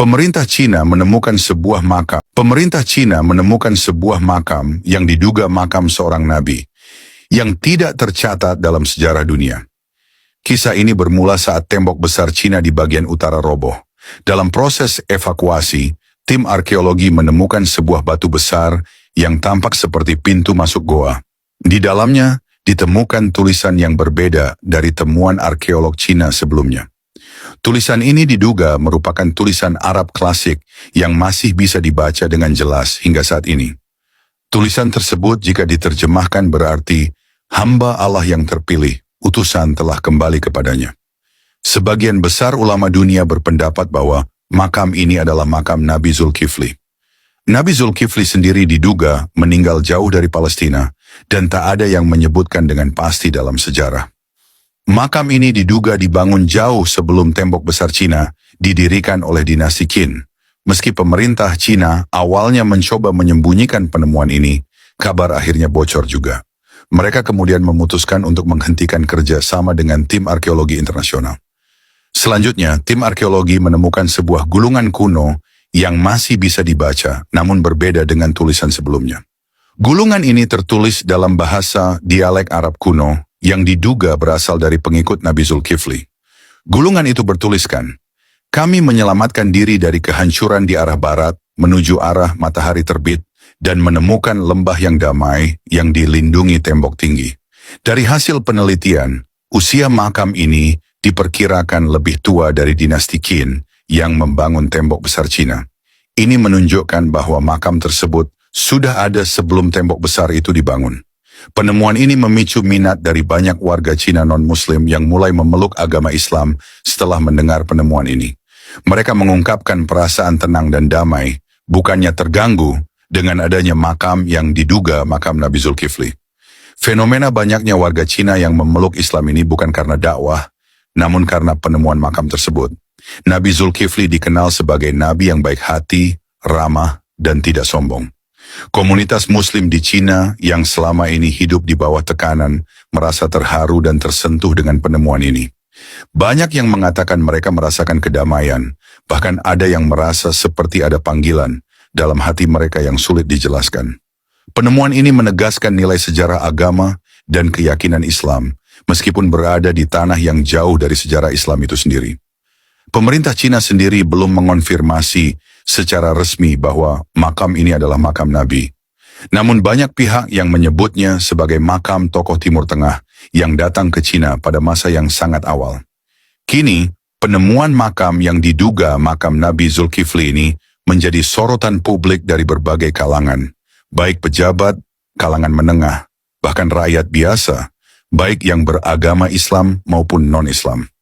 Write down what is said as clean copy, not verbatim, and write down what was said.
Pemerintah Cina menemukan sebuah makam yang diduga makam seorang nabi, yang tidak tercatat dalam sejarah dunia. Kisah ini bermula saat tembok besar Cina di bagian utara roboh. Dalam proses evakuasi, tim arkeologi menemukan sebuah batu besar yang tampak seperti pintu masuk goa. Di dalamnya ditemukan tulisan yang berbeda dari temuan arkeolog Cina sebelumnya. Tulisan ini diduga merupakan tulisan Arab klasik yang masih bisa dibaca dengan jelas hingga saat ini. Tulisan tersebut jika diterjemahkan berarti, hamba Allah yang terpilih, utusan telah kembali kepadanya. Sebagian besar ulama dunia berpendapat bahwa makam ini adalah makam Nabi Zulkifli. Nabi Zulkifli sendiri diduga meninggal jauh dari Palestina dan tak ada yang menyebutkan dengan pasti dalam sejarah. Makam ini diduga dibangun jauh sebelum tembok besar Cina didirikan oleh dinasti Qin. Meski pemerintah Cina awalnya mencoba menyembunyikan penemuan ini, kabar akhirnya bocor juga. Mereka kemudian memutuskan untuk menghentikan kerja sama dengan tim arkeologi internasional. Selanjutnya, tim arkeologi menemukan sebuah gulungan kuno yang masih bisa dibaca, namun berbeda dengan tulisan sebelumnya. Gulungan ini tertulis dalam bahasa dialek Arab kuno yang diduga berasal dari pengikut Nabi Zulkifli. Gulungan itu bertuliskan, "Kami menyelamatkan diri dari kehancuran di arah barat menuju arah matahari terbit dan menemukan lembah yang damai yang dilindungi tembok tinggi. Dari hasil penelitian, usia makam ini diperkirakan lebih tua dari dinasti Qin yang membangun tembok besar Cina. Ini menunjukkan bahwa makam tersebut sudah ada sebelum tembok besar itu dibangun." Penemuan ini memicu minat dari banyak warga Cina non-Muslim yang mulai memeluk agama Islam setelah mendengar penemuan ini. Mereka mengungkapkan perasaan tenang dan damai, bukannya terganggu dengan adanya makam yang diduga makam Nabi Zulkifli. Fenomena banyaknya warga Cina yang memeluk Islam ini bukan karena dakwah, namun karena penemuan makam tersebut. Nabi Zulkifli dikenal sebagai nabi yang baik hati, ramah, dan tidak sombong. Komunitas Muslim di Cina yang selama ini hidup di bawah tekanan merasa terharu dan tersentuh dengan penemuan ini. Banyak yang mengatakan mereka merasakan kedamaian, bahkan ada yang merasa seperti ada panggilan dalam hati mereka yang sulit dijelaskan. Penemuan ini menegaskan nilai sejarah agama dan keyakinan Islam, meskipun berada di tanah yang jauh dari sejarah Islam itu sendiri. Pemerintah Cina sendiri belum mengonfirmasi secara resmi bahwa makam ini adalah makam Nabi. Namun banyak pihak yang menyebutnya sebagai makam tokoh Timur Tengah yang datang ke Cina pada masa yang sangat awal. Kini, penemuan makam yang diduga makam Nabi Zulkifli ini menjadi sorotan publik dari berbagai kalangan, baik pejabat, kalangan menengah, bahkan rakyat biasa, baik yang beragama Islam maupun non-Islam.